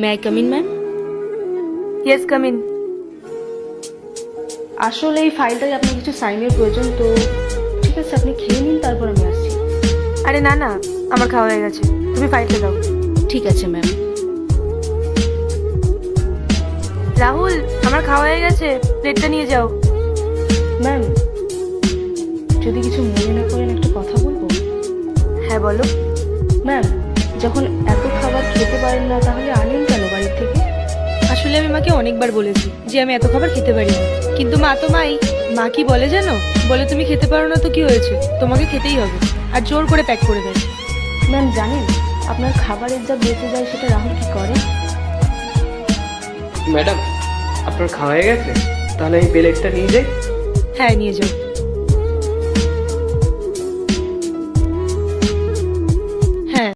May I come in ma'am? Yes, come in. আসলে এই ফাইলটাই আপনার কিছু সাইনের প্রয়োজন, তো ঠিক আছে আপনি খেয়ে নিন, তারপর আমি আসছি। আরে না না, আমার খাওয়া হয়ে গেছে, তুমি ফাইলটা দাও। ঠিক আছে ম্যাম। রাহুল, আমার খাওয়া হয়ে গেছে, প্লেটটা নিয়ে যাও। ম্যাম, যদি কিছু মনে না করেন একটা কথা বলবো? হ্যাঁ বলো। ম্যাম, যখন এত খাবার খেতে পারেন না তাহলে আনেন কেন বাড়ির থেকে? আসলে আমি মাকে অনেকবার বলেছি যে আমি এত খাবার খেতে পারি না, কিন্তু মা তো মা কি বলে জানো? বলে তুমি খেতে পারো না তো কি হয়েছে, তোমাকে খেতেই হবে, আর জোর করে প্যাক করে দেয়। ম্যাম জানেন, আপনার খাবারের যা বেঁচে যায় সেটা রাহুল কি করে? ম্যাডাম, আপনার খাওয়া হয়ে গেছে? তাহলে এই প্লেটটা নিয়ে যাই। হ্যাঁ নিয়ে যাও।